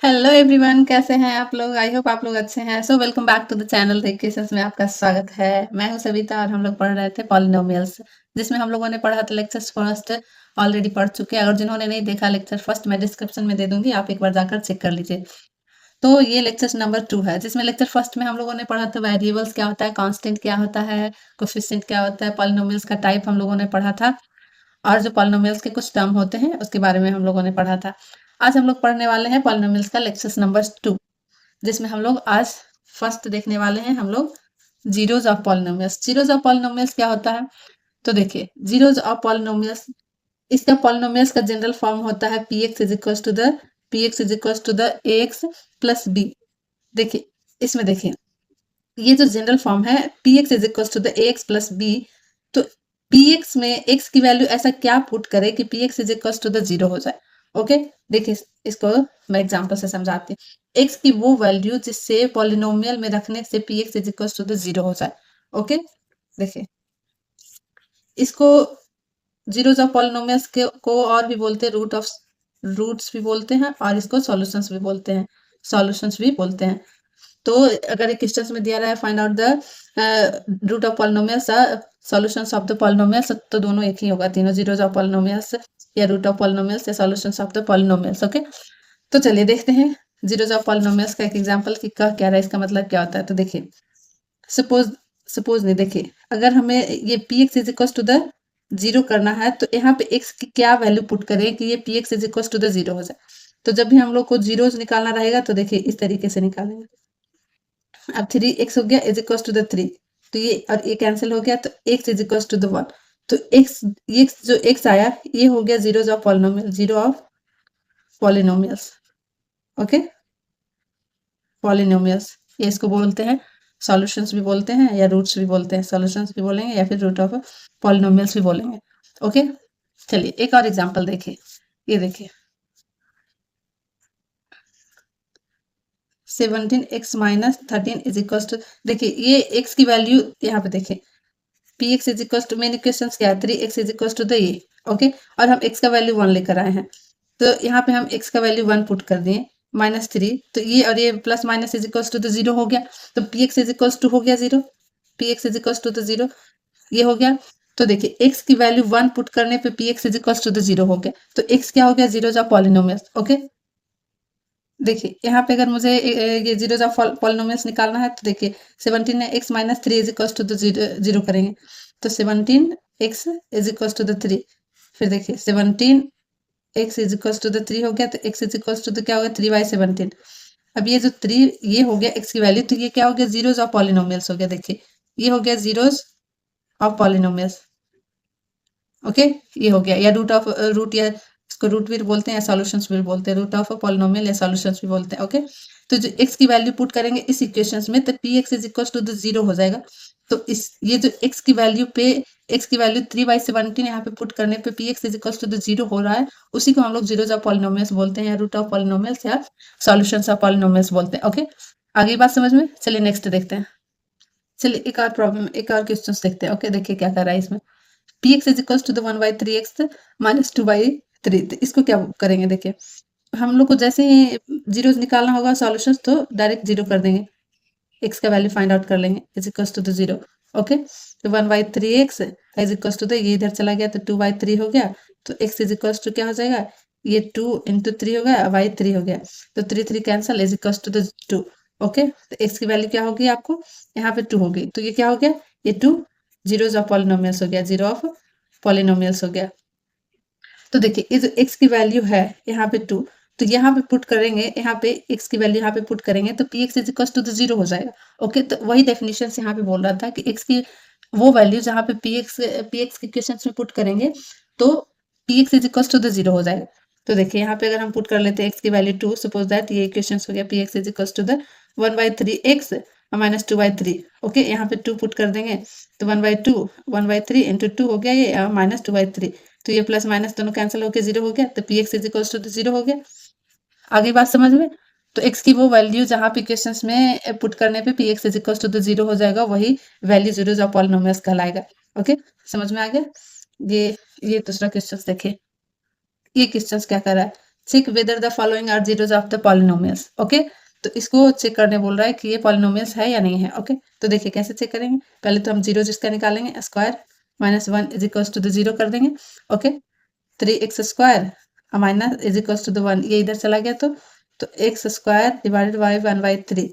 Hello everyone, कैसे हैं आप लोग? आई होप आप लोग अच्छे हैं। So welcome back to the channel questions में आपका स्वागत है। मैं हूं सविता और हम लोग पढ़ रहे थे पॉलिनोमियल्स, जिसमें हम लोगों ने पढ़ा था लेक्चर फर्स्ट। ऑलरेडी पढ़ चुके हैं। अगर जिन्होंने नहीं देखा लेक्चर फर्स्ट, मैं डिस्क्रिप्शन में दे दूंगी, आप एक बार जाकर चेक कर लीजिए। तो ये लेक्चर नंबर 2 है, जिसमें लेक्चर फर्स्ट में हम लोगों ने पढ़ा था वेरिएबल्स क्या होता है, कांस्टेंट क्या होता है, कोफिशिएंट क्या होता है, पॉलिनोमियल्स का टाइप हम लोगों ने पढ़ा था, और जो पॉलिनोमियल्स के कुछ टर्म होते हैं उसके बारे में हम लोगों ने पढ़ा था। आज हम लोग पढ़ने वाले हैं पॉलिनोमियल्स का लेक्चर नंबर 2, जिसमें हम लोग आज फर्स्ट देखने वाले हैं हम लोग zeros of polynomials. Zeros of polynomials क्या होता है? तो देखिए, जीरोज ऑफ पॉलिनोमियल्स, इसका पॉलिनोमियल्स का जनरल फॉर्म होता है P x is equal to the a x plus b. देखिए, इसमें देखिए, ये जो जनरल फॉर्म है P x is equal to the a x plus b, तो पी एक्स में एक्स की वैल्यू ऐसा क्या पुट करे कि p x is equal to the zero हो जाए। ओके, देखिए, इसको मैं एग्जांपल से समझाती हूँ। एक्स की वो वैल्यू जिससे पॉलिनोमियल में रखने से p x is equal to the zero हो जाए। ओके, देखिए, इसको जीरोज ऑफ पॉलिनोमियल्स के को और भी बोलते हैं रूट्स भी बोलते हैं, और इसको सॉल्यूशंस भी बोलते हैं, तो अगर एक क्वेश्चन में दिया रहा है find out the root of polynomials, solutions of the polynomials, तो दोनों एक ही होगा, तीनों जीरोज ऑफ पॉलिनोमियल्स या रूट ऑफ पॉलिनोमियल्स या solutions of the polynomials. Okay, तो चलिए देखते हैं जीरोज ऑफ पॉलिनोमियल्स का एक एग्जांपल कि क्या रहा है, इसका मतलब क्या होता है। तो देखिए, सपोज सपोज नहीं, देखिए, अगर हमें ये p x is equal to the zero करना है, तो यहाँ पे एक्स की क्या वैल्यू पुट करें कि ये p x is equal to the zero हो जाए। तो जब भी हम लोग को जीरोज निकालना रहेगा, तो देखिए इस तरीके से निकालेंगे। अब 3x हो गया इज इक्वल टू द 3, तो ये और ये कैंसिल हो गया, तो x is equal to the 1। तो x जो x आया, ये हो गया zeros of polynomial, zero of polynomials. Okay, polynomials, ये इसको बोलते हैं सॉल्यूशंस भी बोलते हैं या रूट्स भी बोलते हैं, सॉल्यूशंस भी बोलेंगे या फिर रूट ऑफ पॉलिनोमियल्स भी बोलेंगे। ओके, चलिए एक और एग्जांपल देखिए। ये देखिए, 17x minus 13 is equal to, देखिए ये x की वैल्यू यहाँ पे देखिए, p x is equal to, main equation क्या है, 3x is equal to the ये। ओके, और हम x का वैल्यू 1 लेकर आए हैं, तो यहाँ पे हम x का वैल्यू 1 पुट कर दिए, -3, तो ये और ये plus minus is equal to the zero हो गया, तो P x is equal to हो गया zero, p x is equal to the zero, ये हो गया। तो देखिए, x की वैल्यू 1 पुट करने पे P x is equal to the zero हो गया, तो x क्या हो गया, जीरोज ऑफ पॉलिनोमियल्स। ओके, देखिए यहाँ पे अगर मुझे ये जीरोज ऑफ पॉलिनोमियल्स निकालना है, तो देखिए 17 है, x minus 3 is equal to the zero करेंगे, तो 17x is equal to the 3। फिर देखिए 17x is equal to the 3 हो गया, तो x is equal to the क्या हो गया, 3/17। अब ये जो 3 ये हो गया x की वैल्यू, तो ये क्या हो गया, जीरोज ऑफ पॉलिनोमियल्स हो गया। देखिए, ये हो गया जीरोज ऑफ पॉलिनोमियल्स। ओके, ये हो गया, या रूट या इसको रूट भी बोलते हैं या सॉल्यूशंस भी बोलते हैं, रूट ऑफ पॉलिनोमियल या सॉल्यूशंस भी बोलते हैं। ओके, तो जो x की वैल्यू पुट करेंगे इस इक्वेशंस में, तो P x is equal to the zero हो जाएगा। तो इस ये जो x की वैल्यू पे, x की वैल्यू 3/17 यहाँ पे पुट करने पे P x is equal to the zero हो रहा है, उसी को हम लोग जीरोज ऑफ पॉलिनोमियल्स बोलते हैं, या रूट ऑफ पॉलिनोमियल्स या सॉल्यूशंस ऑफ पॉलिनोमियल्स बोलते हैं। ओके, आगे बात समझ में? चलिए नेक्स्ट देखते हैं। चलिए एक और प्रॉब्लम, एक और क्वेश्चन देखते हैं। ओके, देखिए क्या कर रहा है इसमें, P x is equal to the 1/3x minus 2/3, तो इसको क्या करेंगे, देखिए हम लोग को जैसे ही जीरोज निकालना होगा सॉल्यूशंस, तो डायरेक्ट जीरो कर देंगे, एक्स का वैल्यू फाइंड आउट कर लेंगे is equal to the zero. Okay, तो 1/3x is equal to the, ये इधर चला गया तो 2/3 हो गया, तो x इज इक्वल टू क्या हो जाएगा, ये 2 इंटू 3 हो गया, बाई 3 हो गया, तो 3 cancel is equal to the 2। Okay, तो x की वैल्यू क्या होगी आपको, यहाँ पे 2 होगी, तो ये क्या हो गया, ये 2 जीरोज ऑफ पॉलिनोमियल्स हो गया, जीरो ऑफ पॉलिनोमियल्स हो गया। तो देखिए, ये जो x की वैल्यू है यहाँ पे 2, तो यहाँ पे पुट करेंगे, यहाँ पे x की वैल्यू यहाँ पे पुट करेंगे, तो P x is equal to the zero हो जाएगा। ओके, तो वही डेफिनेशन से यहाँ पे बोल रहा था कि x की वो वैल्यू जहाँ पे पी एक्स के इक्वेशन में पुट करेंगे, तो P x is equal to the zero हो जाएगा। तो देखिए यहाँ पे अगर हम पुट कर लेते हैं x की वैल्यू 2, सपोज दैट ये इक्वेशन हो गया, P x is equal to the 1/3x minus 2/3। Okay, यहाँ पे 2 पुट कर देंगे, तो 1/3 इंटू 2 हो गया, ये माइनस 2/3, तो ये प्लस माइनस दोनों कैंसिल होकर जीरो हो गया, तो P x is equal to zero हो गया। आगे बात समझ में? तो एक्स की वो वैल्यू जहाँ पे इक्वेशंस में पुट करने पे P x is equal to zero हो जाएगा, वही वैल्यू जीरोज ऑफ पॉलिनोमियल्स कहलाएगा। ओके, समझ में आ गया? ये दूसरा क्वेश्चन देखिए, ये क्वेश्चन क्या कर रहा है, check whether the following are zeros of the polynomials. Okay, तो इसको चेक करने बोल रहा है कि ये पॉलिनोमियल्स है या नहीं है। ओके, तो देखिए कैसे चेक करेंगे। पहले तो हम जीरो जिसका निकालेंगे, square minus 1 is equal to the zero कर देंगे। Okay, 3x square minus is equal to the 1, ये इधर चला गया तो एक्स स्क्वायर डिवाइडेड बाई 1/3,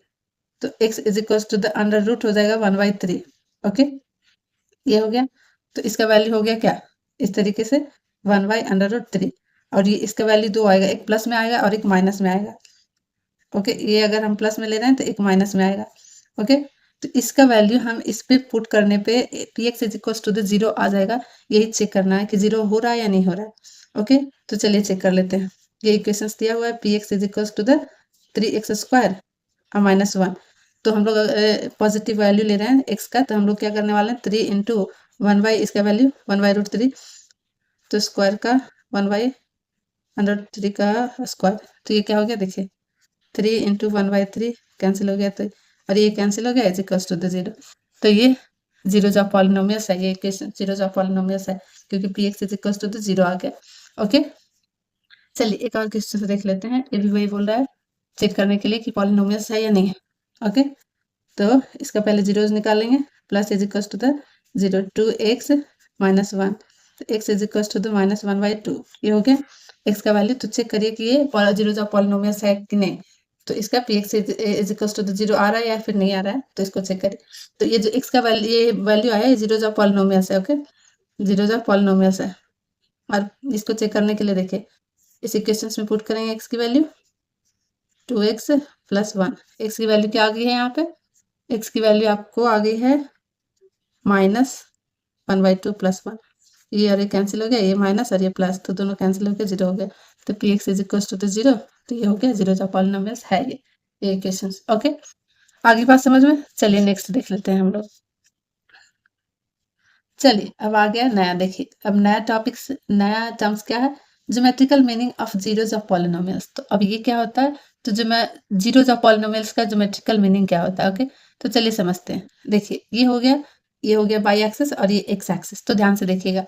तो x is equal to the under root हो जाएगा 1/3। ओके, ये हो गया। तो इसका वैल्यू हो गया क्या, इस तरीके से 1/√3, और ये इसका वैल्यू दो आएगा, एक प्लस में आएगा और एक माइनस में आएगा। ओके, ये अगर हम प्लस में ले रहे हैं तो एक माइनस में आएगा। ओके, तो इसका वैल्यू हम इस पे पुट करने पे P x is equal to the zero आ जाएगा। यही चेक करना है कि जीरो हो रहा है या नहीं हो रहा है। ओके, तो चलिए चेक कर लेते हैं। ये इक्वेशन दिया हुआ है, P x is equal to the 3x square और माइनस 1। तो हम लोग पॉजिटिव वैल्यू ले रहे हैं एक्स का, तो हम लोग क्या करने वाले हैं, 3 इंटू 1/, इसका वैल्यू 1/√3, तो स्क्वायर का 1/√3 का स्क्वायर, तो ये क्या हो गया देखिए, 3 इंटू 1/3 कैंसिल हो गया, तो और ये कैंसिल हो गया, is equal to the zero. तो ये जीरोज ऑफ पॉलिनोमियल्स है, ये इक्वेशन जीरोज ऑफ पॉलिनोमियल्स है, क्योंकि P x is equal to the zero आ गया। ओके, चलिए एक और क्वेश्चन से देख लेते हैं। ये भी वही बोल रहा है चेक करने के लिए कि पॉलिनोमियल्स है या नहीं है। ओके, तो इसका पहले जीरोज निकालेंगे, plus is equal to the zero, 2x minus 1, तो x is equal to the -1/2, ये हो गया x का वैल्यू। तो चेक करिए कि ये जीरोज ऑफ पॉलिनोमियल्स है कि नहीं। तो इसका P x is equal to the zero आ रहा है या फिर नहीं आ रहा है, तो इसको चेक करिए। तो ये जो x का वैल्यू, ये वैल्यू आया है, जीरोज ऑफ पॉलिनोमियल्स है। ओके, जीरोज ऑफ पॉलिनोमियल्स है, और इसको चेक करने के लिए देखिए इस इक्वेशन में पुट करेंगे x की वैल्यू 2x प्लस 1, x की वैल्यू क्या आ गई है यहाँ पे, x की वैल्यू आपको आ गई है -1/2 प्लस 1, ये और ये कैंसिल हो गया, ये माइनस और ये प्लस, तो दोनों कैंसिल होकर जीरो हो गया। तो P x is equal to the zero, तो ये हो गया जीरो ऑफ पॉलिनोमियल्स है ये इक्वेशन। ओके, आगे बात समझ में। चलिए नेक्स्ट देख लेते हैं हम लोग। चलिए अब आ गया नया, देखिए अब नया टॉपिक, नया टर्म्स क्या है, geometrical meaning of zeros of polynomials. तो अब ये क्या होता है, तो जो मैं जीरोज ऑफ पॉलिनोमियल्स का ज्योमेट्रिकल मीनिंग क्या होता है। ओके, तो चलिए समझते हैं। देखिए ये हो गया बाई एक्सिस और ये एक्स एक्सिस। तो ध्यान से देखिएगा,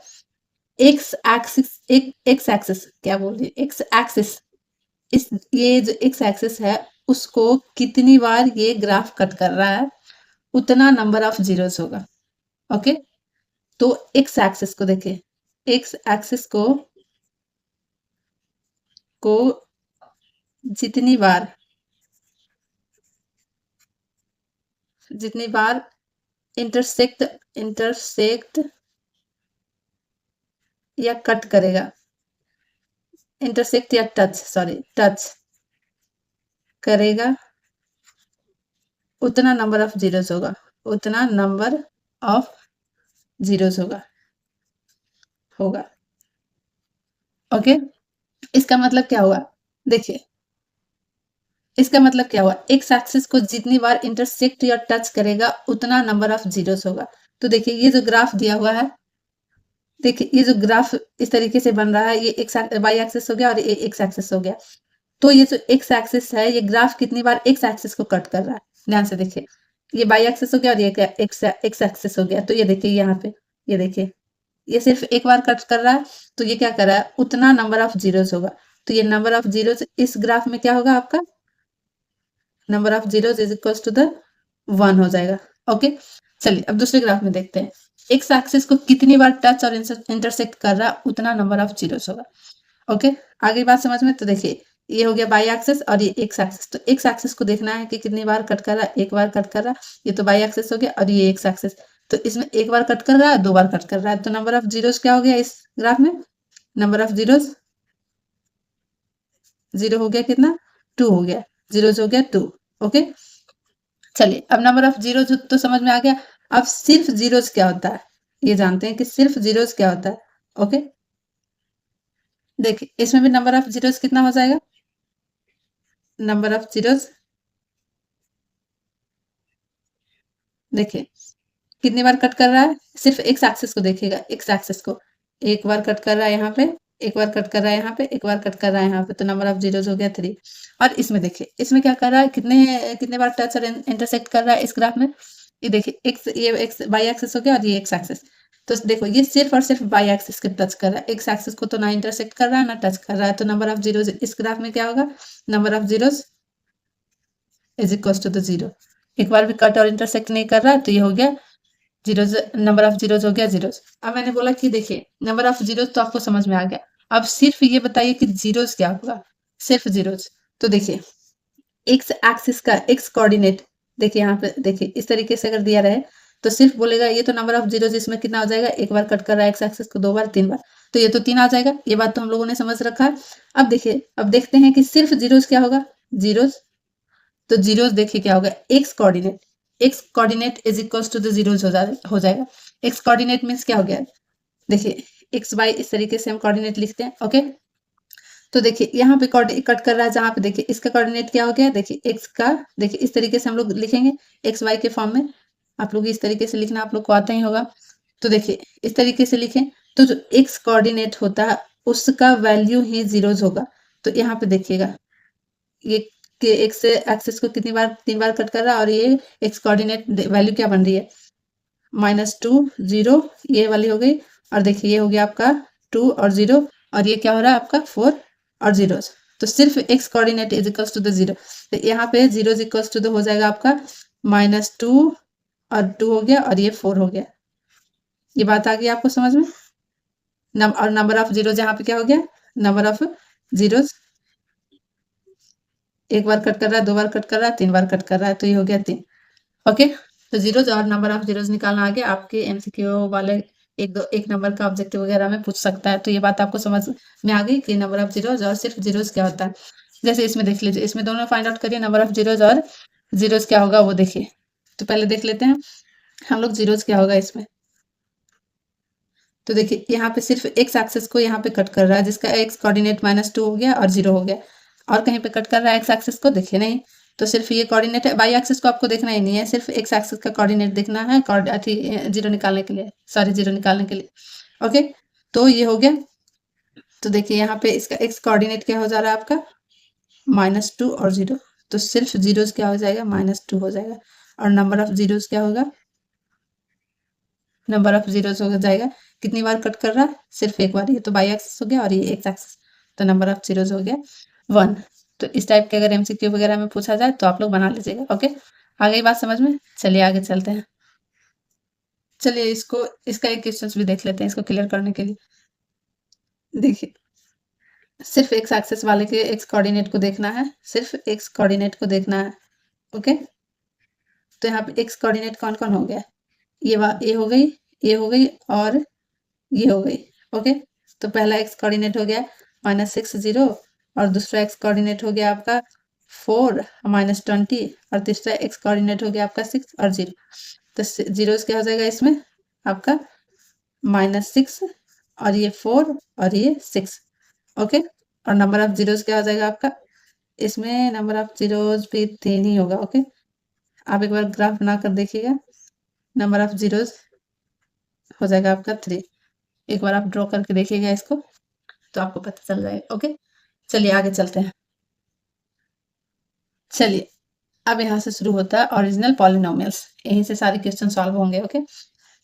एक्स एक्सिस, एक एक्स एक्सिस क्या बोल रही है, एक्स एक्सिस, इस ये जो एक्स एक्सिस है उसको कितनी बार ये ग्राफ कट कर रहा है, उतना नंबर ऑफ जीरोस होगा। ओके, तो एक्स एक्सिस को देखिए, एक्स एक्सिस को जितनी बार इंटरसेक्ट या कट करेगा, इंटरसेक्ट या टच करेगा, उतना नंबर ऑफ जीरोस होगा, उतना नंबर ऑफ जीरोस होगा। ओके, इसका मतलब क्या हुआ, देखिए इसका मतलब क्या हुआ, एक्स एक्सिस को जितनी बार इंटरसेक्ट या टच करेगा उतना नंबर ऑफ जीरोस होगा। तो देखिए ये जो ग्राफ दिया हुआ है, देखिए ये जो ग्राफ इस तरीके से बन रहा है, ये एक्स वाई एक्सिस हो गया और ये एक्स एक्सिस हो गया। तो ये जो एक्स एक्सिस है, ये ग्राफ कितनी बार एक्स एक्सिस को कट कर रहा है, ध्यान से देखिए, ये वाई एक्सिस हो गया और ये एक्स एक्सिस हो गया। तो ये देखिए यहाँ पे, ये देखिए ये सिर्फ एक बार कट कर रहा है, तो ये क्या कर रहा है, उतना नंबर ऑफ जीरोस होगा। तो ये नंबर ऑफ जीरोस इस ग्राफ में क्या होगा, आपका number of zeros is equal to the 1 हो जाएगा। ओके, चलिए अब दूसरे ग्राफ में देखते हैं, एक्स एक्सिस को कितनी बार टच और इंटरसेक्ट कर रहा है उतना नंबर ऑफ जीरोस होगा। ओके, आगे बात समझ में। तो देखिए ये हो गया बाई एक्सिस और ये एक्स एक्सिस। तो एक्स एक्सिस को देखना है कि कितनी बार कट कर रहा है, एक बार कट कर रहा है, ये तो बाई एक्सिस हो गया, और ये एक्स एक्सिस, तो इसमें एक बार कट कर रहा है, दो बार कट कर रहा है, तो नंबर ऑफ जीरोस क्या हो गया इस ग्राफ में, नंबर ऑफ जीरोस जीरो हो गया, कितना 2 हो गया, जीरोस हो गया 2। ओके, चलिए अब नंबर ऑफ जीरोस तो समझ में आ गया। अब सिर्फ जीरोस क्या होता है, ये जानते हैं कि सिर्फ जीरोस क्या होता है। ओके, देखिए इसमें भी नंबर ऑफ जीरोस कितना हो जाएगा, नंबर ऑफ जीरोस देखिए कितनी बार कट कर रहा है, सिर्फ एक्स एक्सिस को देखिएगा, एक्स एक्सिस को एक बार कट कर रहा है यहाँ पे, एक बार कट कर रहा है यहाँ पे, एक बार कट कर रहा है यहाँ पे, तो नंबर ऑफ जीरोस हो गया 3। और इसमें देखिए इसमें क्या कर रहा है, कितने कितने बार टच और इंटरसेक्ट कर रहा है इस ग्राफ में, ये देखिए एक्स, ये एक्स वाई एक्सिस हो गया और ये एक्स एक्सिस, तो देखो ये सिर्फ और सिर्फ बाई एक्सिस के टच कर रहा है, एक्स एक्सिस को तो ना इंटरसेक्ट कर रहा है ना टच कर रहा है, तो नंबर ऑफ जीरोज इस ग्राफ में क्या होगा, number of zeros is equal to the zero. एक बार भी कट और इंटरसेक्ट नहीं कर रहा है, तो ये हो गया जीरोज, नंबर ऑफ जीरोज हो गया जीरोज। अब मैंने बोला कि देखिए नंबर ऑफ जीरोज तो आपको समझ में आ गया, अब सिर्फ ये बताइए कि जीरोज क्या होगा, सिर्फ जीरोज। तो देखिए एक्स एक्सिस का एक्स कोऑर्डिनेट, देखिए यहाँ पे देखिए इस तरीके से अगर दिया रहे तो सिर्फ बोलेगा ये तो नंबर ऑफ जीरोज, इसमें कितना हो जाएगा, एक बार कट कर रहा है एक्स एक्सिस को, 2 बार 3 बार, तो ये तो 3 आ जाएगा। ये बात तो हम लोगों ने समझ रखा है। अब देखिए अब देखते हैं कि सिर्फ जीरोज क्या होगा, जीरोज, तो जीरोज देखिए क्या होगा, X coordinate is equal to the zeros हो जाएगा। एक्स कोऑर्डिनेट मींस क्या हो गया, देखिए एक्स वाई इस तरीके से हम कोऑर्डिनेट लिखते हैं, ओके। तो देखिए यहाँ पे कट कर रहा है, जहां पे देखिए इसका कोऑर्डिनेट क्या हो गया, देखिए एक्स का, देखिए इस तरीके से हम लोग लिखेंगे एक्स वाई के फॉर्म में, आप लोग इस तरीके से लिखना आप लोग को आता ही होगा। तो देखिए इस तरीके से लिखें, तो जो एक्स कोऑर्डिनेट होता है उसका वैल्यू ही जीरोज होगा। तो यहाँ पे देखिएगा ये कि एक्स एक्सिस को कितनी बार, 3 बार कट कर रहा है, और ये एक्स कोऑर्डिनेट वैल्यू क्या बन रही है, -2 0, ये वाली हो गई, और देखिए ये हो गया आपका 2 और 0, और ये क्या हो रहा है आपका 4 और जीरोज। तो सिर्फ X coordinate is equal to the zero, तो यहाँ पे जीरोज इक्वल टू द हो जाएगा आपका -2 और 2 हो गया, और ये 4 हो गया। ये बात आ गई आपको समझ में। और नंबर ऑफ जीरोज यहाँ पे क्या हो गया, नंबर ऑफ जीरोज, एक बार कट कर रहा है, 2 बार कट कर रहा है, 3 बार कट कर रहा है, तो ये हो गया 3, ओके। तो जीरोज और नंबर ऑफ जीरोज निकालना आ गया, आपके एमसीक्यू वाले एक नंबर का ऑब्जेक्टिव वगैरह में पूछ सकता है। तो ये बात आपको समझ में आ गई कि नंबर ऑफ जीरोज और सिर्फ जीरोज क्या होता है। जैसे इसमें देख लीजिए, इसमें दोनों फाइंड आउट करिए, नंबर ऑफ जीरोज और जीरोज क्या होगा वो देखिए। तो पहले देख लेते हैं हम लोग जीरोज क्या होगा इसमें। तो देखिए यहाँ पे सिर्फ एक्स एक्सिस को यहाँ पे कट कर रहा है, जिसका एक्स कोऑर्डिनेट -2 हो गया और 0 हो गया, और कहीं पे कट कर रहा है एक्स एक्सिस को, देखिए नहीं, तो सिर्फ ये कोऑर्डिनेट है, वाई एक्सिस को आपको देखना ही नहीं है, सिर्फ एक्स एक्सिस का कोऑर्डिनेट देखना है, जीरो निकालने के लिए, सॉरी जीरो निकालने के लिए, ओके। तो ये हो गया। तो देखिए यहाँ पे इसका एक्स कोऑर्डिनेट क्या हो जा रहा है आपका, -2 और 0, तो सिर्फ जीरोज क्या हो जाएगा, -2 हो जाएगा, और नंबर ऑफ जीरोज क्या होगा, नंबर ऑफ जीरोज हो जाएगा, कितनी बार कट कर रहा है, सिर्फ एक बार, ये तो बाई एक्सिस हो गया और ये एक्स एक्सिस, तो नंबर ऑफ जीरोज हो गया 1। तो इस टाइप के अगर एमसीक्यू वगैरह में पूछा जाए तो आप लोग बना लीजिएगा, ओके। आ गई बात समझ में, चलिए आगे चलते हैं। चलिए इसका एक क्वेश्चन भी देख लेते हैं, इसको क्लियर करने के लिए। देखिए सिर्फ एक्स एक्सिस वाले के एक्स कोऑर्डिनेट को देखना है, सिर्फ एक्स कोऑर्डिनेट को देखना है, ओके। तो यहाँ पे एक्स कोऑर्डिनेट कौन कौन हो गया, ये हो गई, ये हो गई, और ये हो गई, ओके। तो पहला एक्स कोऑर्डिनेट हो गया -6 0, और दूसरा एक्स कोऑर्डिनेट हो गया आपका 4 -20, और तीसरा एक्स कोऑर्डिनेट हो गया आपका 6 और 0। तो जीरोस क्या हो जाएगा इसमें आपका -6, और ये 4 और ये 6, ओके। और नंबर ऑफ जीरोस क्या हो जाएगा आपका, इसमें नंबर ऑफ जीरोस भी 3 ही होगा, ओके। आप एक बार ग्राफ बनाकर देखिएगा, नंबर ऑफ जीरोस हो जाएगा आपका 3, एक बार आप ड्रॉ करके देखिएगा इसको, तो आपको पता चल जाएगा, ओके। चलिए आगे चलते हैं। चलिए अब यहाँ से शुरू होता है ओरिजिनल पॉलिनोमियल्स, यहीं से सारे क्वेश्चन सॉल्व होंगे, ओके।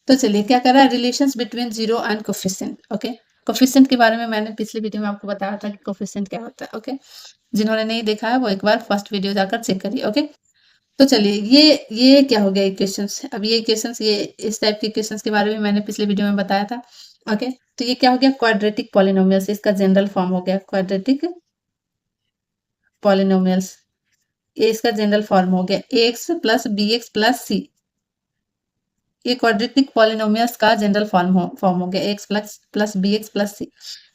तो चलिए क्या कर रहा है, relations between zero and coefficient, okay. Coefficient के बारे में मैंने पिछले वीडियो में आपको बताया था कि कोफिशिएंट क्या होता है, ओके। जिन्होंने नहीं देखा है वो एक बार फर्स्ट वीडियो जाकर चेक करिए, ओके। तो चलिए ये क्या हो गया क्वेश्चंस, अब ये क्वेश्चंस, ये इस टाइप के क्वेश्चंस के बारे में मैंने पिछले वीडियो में बताया था, ओके। तो ये क्या हो गया, क्वाड्रेटिक पॉलिनोमियल्स, इसका जनरल फॉर्म हो गया क्वाड्रेटिक पॉलिनोमियल्स, ये इसका जनरल फॉर्म हो गया ax + bx + c, ये क्वाड्रेटिक पॉलिनोमियल्स का जनरल फॉर्म हो गया ax + bx + c,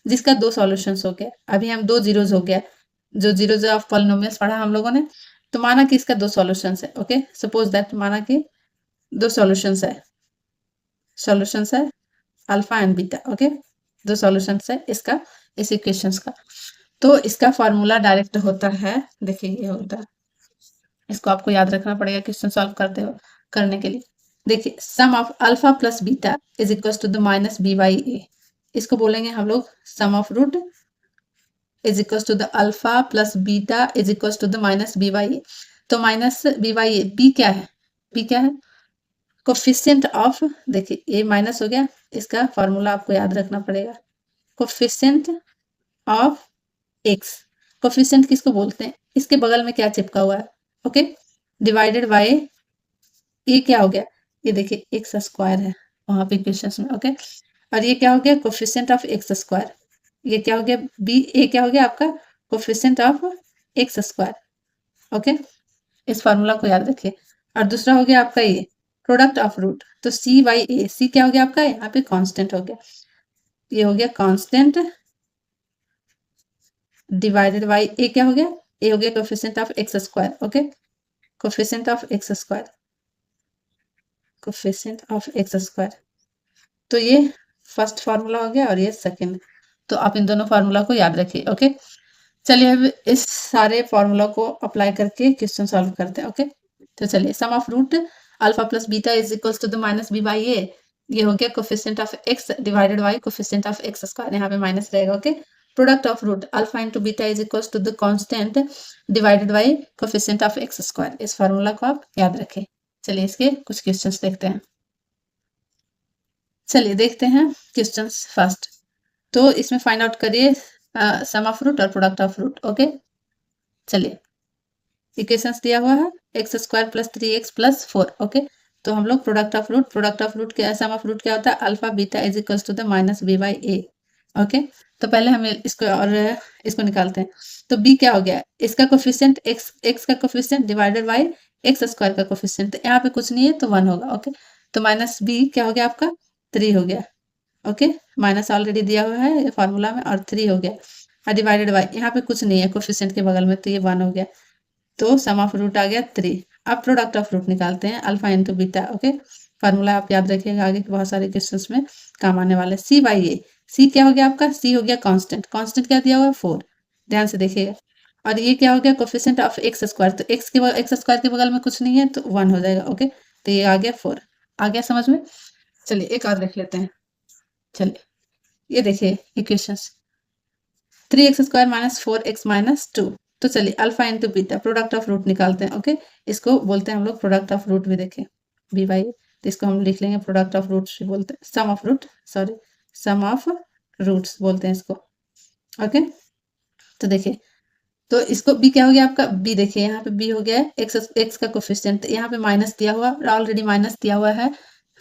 जिसका 2 सॉल्यूशंस हो गया। अभी हम 2 जीरोज हो गया, जो जीरोज ऑफ पॉलिनोमियल्स पढ़ा हम लोगों ने, तो माना कि इसका 2 सॉल्यूशंस है, ओके। सपोज दैट माना कि 2 सॉल्यूशंस है alpha and beta, okay. 2 solutions है इसका, इस इक्वेशंस का। तो इसका फॉर्मूला डायरेक्ट होता है, देखिए ये होता है, इसको आपको याद रखना पड़ेगा क्वेश्चन सॉल्व करने के लिए। देखिए sum of alpha + beta is equal to the -b/a, इसको बोलेंगे हम लोग sum of root is equal to the alpha + beta is equal to the -b/a। तो -b/a, b क्या है, b क्या है, कोफिशिएंट ऑफ, देखिए ये माइनस हो गया, इसका फॉर्मूला आपको याद रखना पड़ेगा। कोफिशिएंट ऑफ एक्स, कोफिशिएंट किसको बोलते हैं? इसके बगल में क्या चिपका हुआ है? ओके, डिवाइडेड बाय ये क्या हो गया? ये देखिए एक्स स्क्वायर है वहां पे क्वेश्चन में। ओके, और ये क्या हो गया? Coefficient of X square. ये क्या हो गया? बी, ये क्या हो गया आपका? Coefficient of X square. Okay, इस फॉर्मूला को याद रखिए। और दूसरा हो गया आपका ये प्रोडक्ट ऑफ रूट, तो सी बाई ए, सी क्या हो गया आपका? यहाँ पे कांस्टेंट हो गया, ये हो गया कांस्टेंट डिवाइडेड बाई ए क्या हो गया? ए हो गया coefficient of X square. Okay, coefficient of X square, coefficient of X square. तो ये फर्स्ट फार्मूला हो गया और ये सेकंड। तो आप इन दोनों फार्मूला को याद रखिए। ओके, चलिए अब इस सारे फार्मूला को अप्लाई करके क्वेश्चन सॉल्व करते हैं। ओके, तो चलिए sum of root alpha plus beta is equals to the minus B by A. ये हो गया coefficient of X divided by coefficient of X square, यहाँ पे माइनस रहेगा। Okay, product of root alpha into beta is equals to the constant divided by coefficient of X square. इस formula को आप याद रखें। चलिए इसके कुछ क्वेश्चंस देखते हैं। चलिए देखते हैं क्वेश्चंस फर्स्ट। तो इसमें फाइंड आउट करिए सम ऑफ रूट और प्रोडक्ट ऑफ रूट। ओके, चलिए इक्वेशंस दिया हुआ है x square plus 3x plus 4। Okay, तो हम लोग प्रोडक्ट ऑफ रूट क्या, सम ऑफ रूट क्या होता है? Alpha beta is equals to the minus B by A. Okay, तो पहले हम इसको और इसको निकालते हैं। तो b क्या हो गया? इसका कोफिशिएंट x का coefficient divided by x square का कोफिशिएंट, तो यहाँ पे कुछ नहीं है तो 1 होगा। ओके, तो माइनस b क्या हो गया आपका? 3 हो गया। ओके, माइनस ऑलरेडी दिया हुआ है फॉर्मूला में और 3 हो गया, और डिवाइडेड बाई यहाँ पे कुछ नहीं है कोफिशिएंट के बगल में, तो ये 1 हो गया। तो सम ऑफ रूट आ गया 3। अब प्रोडक्ट ऑफ रूट निकालते हैं alpha into beta. Okay, formula आप याद रखिएगा, आगे के बहुत सारे क्वेश्चंस में काम आने वाले। सी बाई ए, सी क्या हो गया आपका? सी हो गया कांस्टेंट, कांस्टेंट क्या दिया हुआ है? 4, ध्यान से देखिएगा। और ये क्या हो गया? कोफिशिएंट ऑफ एक्स स्क्वायर, तो एक्स स्क्वायर के बगल में कुछ नहीं है तो 1 हो जाएगा। ओके, तो ये आ गया 4। आ गया समझ में? चलिए एक और देख लेते हैं। चलिए ये देखिए equations 3x square minus 4x minus 2। तो चलिए alpha into beta product of root निकालते हैं। ओके, इसको बोलते हैं हम लोग प्रोडक्ट ऑफ रूट भी देखें बी बाई, तो इसको हम लिख लेंगे प्रोडक्ट ऑफ रूट्स भी बोलते हैं, sum of root, sorry sum of roots बोलते हैं इसको। ओके, तो देखिए, तो इसको बी क्या हो गया आपका? बी देखिए यहाँ पे बी हो गया है एक्स का कोफिशिएंट, यहाँ पे माइनस दिया हुआ, ऑलरेडी माइनस दिया हुआ है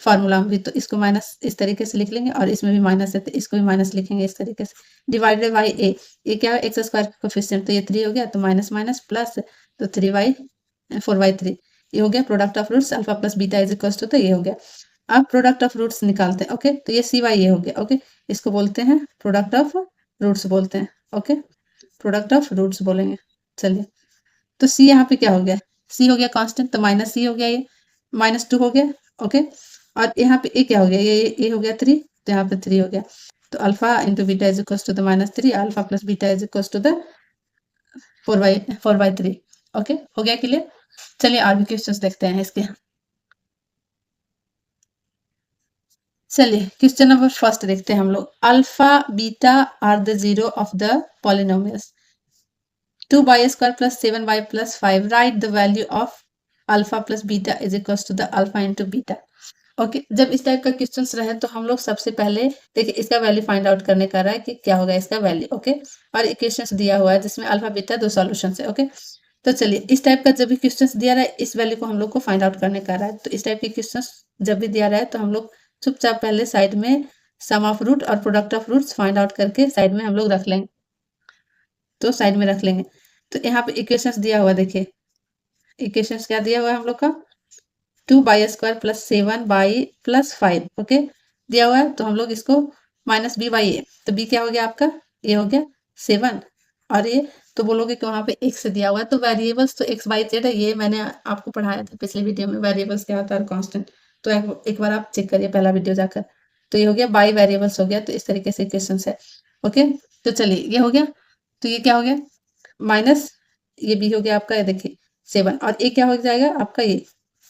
फार्मूला में भी, तो इसको माइनस इस तरीके से लिख लेंगे, और इसमें भी माइनस है तो इसको भी माइनस लिखेंगे इस तरीके से। डिवाइडेड बाई ए, ये क्या है? एक्स स्क्वायर का कोफिशिएंट, तो ये 3 हो गया, तो माइनस माइनस प्लस, तो 4/3 ये हो गया product of roots alpha plus beta is equal to, तो ये हो गया। अब प्रोडक्ट ऑफ रूट्स निकालते हैं। ओके, तो ये सी बाई ये हो गया। ओके, इसको बोलते हैं प्रोडक्ट ऑफ रूट्स बोलते हैं। ओके, प्रोडक्ट ऑफ रूट्स बोलेंगे। चलिए, तो सी यहाँ पे क्या हो गया? सी हो गया कांस्टेंट, तो माइनस सी हो गया, ये -2 हो गया। ओके, और यहाँ पे ए क्या हो गया? ये हो गया 3, तो यहाँ पे 3 हो गया। तो alpha into beta is equal to the -3, alpha plus beta is equal to the 4/3। Okay, हो गया क्लियर? चलिए और भी क्वेश्चंस देखते हैं इसके। चलिए क्वेश्चन नंबर फर्स्ट देखते हैं हम लोग। Alpha beta are the zero of the polynomials 2y square plus 7y plus 5, write the value of alpha plus beta is equals to the alpha into beta। Okay, जब इस type का questions रहे तो हम लोग सबसे पहले देखिए इसका वैल्यू फाइंड आउट करने का रहा है कि क्या होगा इसका वैल्यू। ओके, और इक्वेशंस दिया हुआ है जिसमें अल्फा बीटा 2 सॉल्यूशन है। ओके, तो चलिए इस टाइप का जब भी क्वेश्चंस दिया रहा है इस वैल्यू को हम लोग को फाइंड आउट करने का रहा है। तो इस टाइप के क्वेश्चंस जब भी दिया रहा है तो हम लोग चुपचाप पहले साइड में सम ऑफ रूट और product of roots find out करके साइड में हम लोग रख लेंगे, तो साइड में रख लेंगे। तो यहाँ पे इक्वेशंस दिया हुआ, देखिए इक्वेशंस क्या दिया हुआ है हम लोग का? 2y² plus 7y plus 5। Okay, दिया हुआ है, तो हम लोग इसको माइनस b बाई ए, तो b क्या हो गया आपका? ये हो गया 7, और ये तो बोलोगे कि वहां पे x दिया हुआ है, तो वेरिएबल्स तो x बाई जेड है, ये मैंने आपको पढ़ाया था पिछले वीडियो में वेरिएबल्स क्या होता है कांस्टेंट, तो एक बार आप चेक करिए पहला वीडियो जाकर। तो ये हो गया बाई वेरिएबल्स हो गया, तो इस तरीके से क्वेश्चन है। ओके, तो चलिए ये हो गया, तो ये क्या हो गया? माइनस ये बी हो गया आपका, ये देखिए 7, और ए क्या हो जाएगा आपका? ये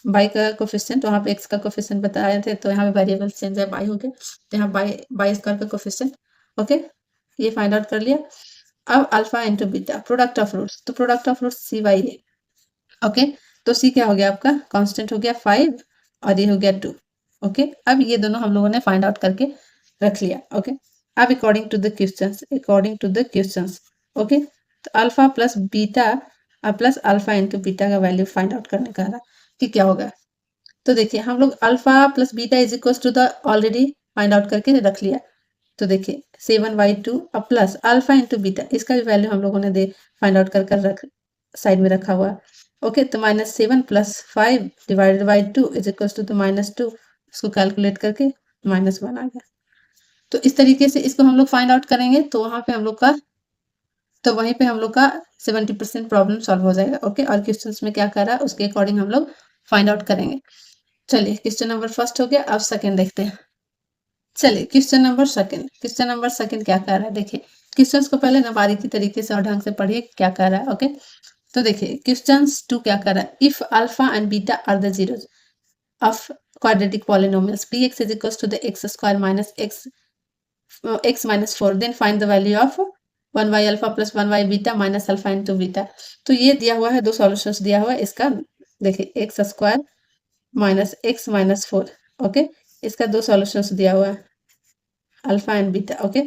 बाई का कोफिशिएंट, वहां पे एक्स का कोफिशिएंट बताए थे, तो यहाँ पे वेरिएबल चेंज है, बाई हो गया, तो यहाँ बाई स्क्वायर का कोफिशिएंट। ओके, ये फाइंड आउट कर लिया। अब alpha into beta product of roots, तो product of roots C by A. Okay, तो सी क्या हो गया आपका? कांस्टेंट हो गया 5, और ये हो गया 2। ओके, अब ये दोनों हम लोगों ने फाइंड आउट करके रख लिया। ओके, अब according to the questions okay, तो alpha plus beta plus alpha into beta का वैल्यू फाइंड आउट करने का था कि क्या होगा। तो देखिए हम लोग alpha plus beta is equal to the already find out करके रख लिया। तो देखिए 7/2 प्लस अल्फा इंटू बीटा, इसका भी वैल्यू हम लोगों ने दे फाइंड आउट कर कर रख साइड में रखा हुआ। ओके, तो -7 plus 5 divided by 2 is equal to -2, इसको कैलकुलेट करके -1 आ गया। तो इस तरीके से इसको हम लोग फाइंड आउट करेंगे तो वहां पे हम लोग का तो वहीं पे हम लोग का 70% प्रॉब्लम सॉल्व हो जाएगा। ओके, और क्वेश्चंस में क्या कर रहा है उसके अकॉर्डिंग हम लोग फाइंड आउट करेंगे। चलिए क्वेश्चन नंबर फर्स्ट हो गया, अब सेकंड देखते हैं। चलिए क्वेश्चन नंबर सेकंड क्या कह रहा है, देखिए क्वेश्चंस को पहले ना बारीकी तरीके से और ढंग से पढ़िए क्या कह रहा है। ओके, तो देखिए क्वेश्चंस 2 क्या कह रहा है, if alpha and beta are the zeros of quadratic polynomials px is equals to the x square minus x minus 4, then find the value of 1 by alpha plus 1 by beta minus alpha into beta। तो ये दिया हुआ है, दो solutions दिया हुआ है इसका। देखिए x square minus x minus 4। Okay, इसका दो सॉल्यूशंस दिया हुआ है अल्फा एंड बीटा। ओके,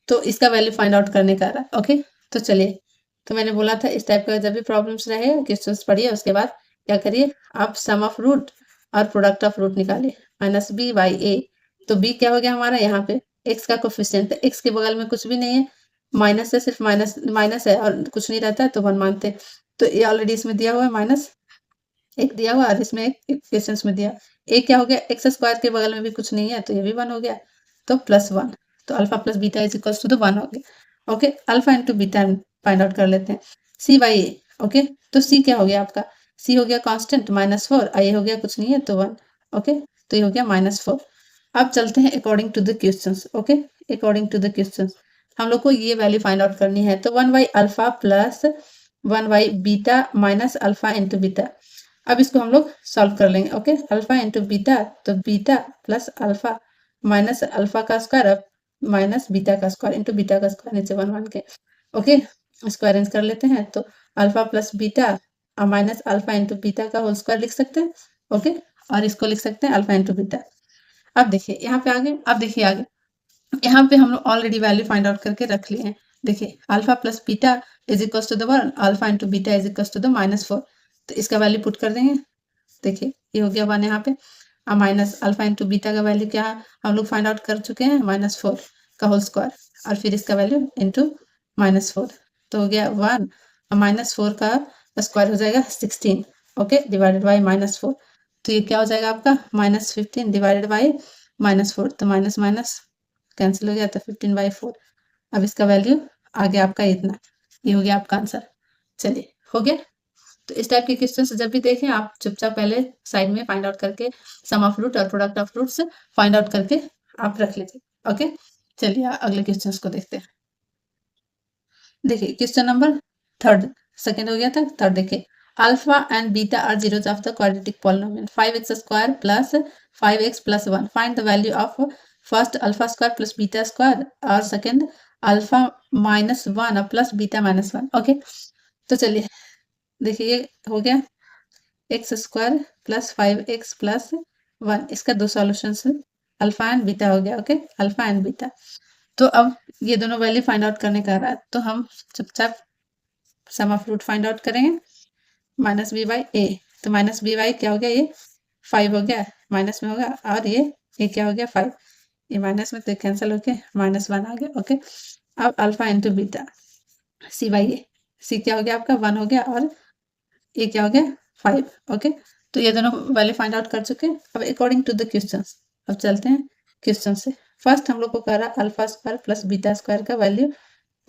तो इसका वैल्यू फाइंड आउट करने का रहा। ओके, तो चलिए, तो मैंने बोला था इस टाइप का जब भी प्रॉब्लम्स रहे क्वेश्चंस पढ़िए, उसके बाद क्या करिए आप सम ऑफ रूट और प्रोडक्ट ऑफ रूट निकालिए। -b/a, तो b क्या हो गया हमारा यहाँ पे x का कोफिशिएंट, x के बगल में कुछ भी नहीं है, माइनस है, सिर्फ माइनस माइनस है और कुछ नहीं रहता है तो 1 मानते। तो ये ऑलरेडी इसमें दिया हुआ है -1 दिया हुआ, और इसमें एक क्वेश्चन में दिया a क्या हो गया, एक्स स्क्वायर के बगल में भी कुछ नहीं है तो ये भी 1 हो गया, तो +1, तो alpha plus beta is equal to 1 हो गया। Okay, alpha into beta find out कर लेते हैं। c/a, ओके, तो c क्या हो गया आपका, c हो गया कांस्टेंट -4, a हो गया कुछ नहीं है तो 1। ओके, तो ये हो गया -4। अब चलते हैं according to the questions. Okay, according to the questions हम लोग को ये वैल्यू फाइंड आउट करनी है, तो 1 by alpha plus 1 by beta minus alpha into beta. अब इसको हम लोग सॉल्व कर लेंगे। ओके, अल्फा इंटू बीटा, तो beta plus alpha minus alpha का स्क्वायर माइनस बीटा का स्क्वायर इंटू बीटा का स्क्वायर, नीचे 1 1 के। ओके, इसको अरेंज कर लेते हैं, तो alpha plus beta minus alpha into beta का होल स्क्वायर लिख सकते हैं। ओके, और इसको लिख सकते हैं अल्फा इंटू बीटा। अब देखिए यहाँ पे आगे, अब देखिए आगे यहाँ पे हम लोग ऑलरेडी वैल्यू फाइंड आउट करके रख लिए हैं। देखिए alpha plus beta is equal to the 1, alpha into beta is equal to the -4, तो इसका वैल्यू पुट कर देंगे। देखिए ये हो गया 1 यहाँ पे, और माइनस अल्फा इंटू बीटा का वैल्यू क्या है हम लोग फाइंड आउट कर चुके हैं, -4 का होल स्क्वायर, और फिर इसका वैल्यू इंटू -4, तो हो गया 1, और -4 का स्क्वायर हो जाएगा 16। ओके, डिवाइडेड बाई -4, तो ये क्या हो जाएगा आपका -15 डिवाइडेड बाई -4, तो माइनस माइनस कैंसिल हो गया, तो 15/4। अब इसका वैल्यू आ गया आपका इतना, ये हो गया आपका आंसर। चलिए हो गया। तो इस टाइप के क्वेश्चन जब भी देखें आप चुपचाप पहले साइड में फाइंड आउट करके सम ऑफ रूट और प्रोडक्ट ऑफ रूट से फाइंड आउट करके आप रख लीजिए। ओके, चलिए अगले क्वेश्चन को देखते हैं। देखिए क्वेश्चन नंबर थर्ड, सेकेंड हो गया था, थर्ड देखिए alpha and beta are zeros of the quadratic polynomial 5x square plus 5x plus 1, find the value of first alpha square plus beta square और second alpha -1 plus beta -1। Okay, तो चलिए देखिए ये हो गया x square plus 5x plus 1, इसका दो solution है, अल्फा एंड बीटा हो गया। ओके, अल्फा एंड बीटा, तो अब ये दोनों वैल्यू फाइंड आउट करने का रहा है, तो हम चुपचाप सम ऑफ रूट फाइंड आउट करेंगे, -b/a, तो -b/ क्या हो गया, ये 5 हो गया, माइनस में होगा, और ये क्या हो गया 5, ये माइनस में तो कैंसिल होके -1 आ गया। ओके, अब alpha into beta c/a, c क्या हो गया आपका 1 हो गया, और ये क्या हो गया 5। ओके, तो ये दोनों वैल्यू फाइंड आउट कर चुके हैं। अब अकॉर्डिंग टू द क्वेश्चन अब चलते हैं क्वेश्चन से। फर्स्ट हम लोग को कह रहा है alpha square plus beta square का वैल्यू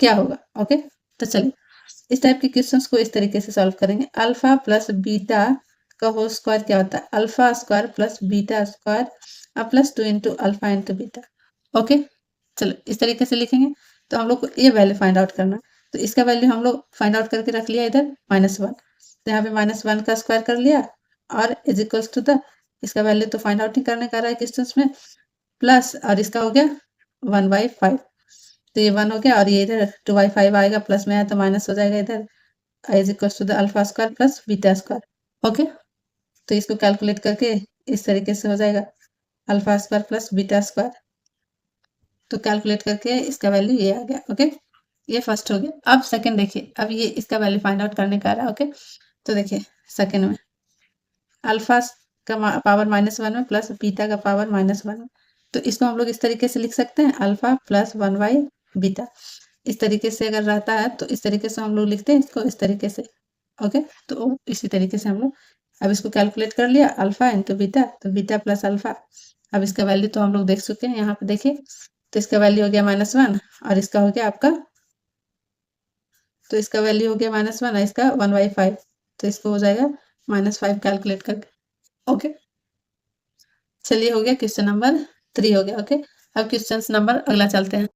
क्या होगा। ओके, तो चलिए इस टाइप के क्वेश्चंस को इस तरीके से सॉल्व करेंगे। अल्फा प्लस बीटा का होल स्क्वायर क्या होता है, alpha square plus beta square plus 2 into alpha into beta. Okay, चलो इस तरीके से लिखेंगे, तो हम लोग को ये वैल्यू फाइंड आउट करना है, तो इसका वैल्यू हम लोग फाइंड आउट करके रख लिया इधर -1, तो यहाँ पे -1 का स्क्वायर कर लिया, और इज इक्वल्स टू द, इसका वैल्यू तो फाइंड आउट ही करने का रहा है क्वेश्चंस में, प्लस और इसका हो गया 1/5, तो ये 1 हो गया, और ये इधर 2/5 आएगा, प्लस में है तो माइनस हो जाएगा इधर, is equals to the alpha square plus beta square. Okay, तो इसको कैलकुलेट करके इस तरीके से हो जाएगा, alpha square plus beta square. तो कैलकुलेट करके इसका वैल्यू ये आ गया। ओके, ये फर्स्ट हो गया। अब सेकंड देखिए, अब ये इसका वैल्यू फाइंड आउट करने का रहा। ओके, तो देखिए सेकंड में अल्फा का पावर -1 में प्लस बीटा का पावर -1 में, तो इसको हम लोग इस तरीके से लिख सकते हैं, अल्फा प्लस 1/बीटा। इस तरीके से अगर रहता है तो इस तरीके से हम लोग लिखते हैं इसको, इस तरीके से। ओके, तो इसी तरीके से हम लोग अब इसको कैलकुलेट कर लिया, अल्फा इंटू बीटा, तो बीटा प्लस अल्फा। अब इसका वैल्यू तो हम लोग देख चुके हैं, यहाँ पे देखिए, तो इसका वैल्यू हो गया -1 और इसका हो गया आपका, तो इसका वैल्यू हो गया -1 और इसका 1/5, तो इसको हो जाएगा -5 कैलकुलेट करके। ओके, चलिए हो गया क्वेश्चन नंबर 3 हो गया। ओके, अब क्वेश्चन नंबर अगला चलते हैं।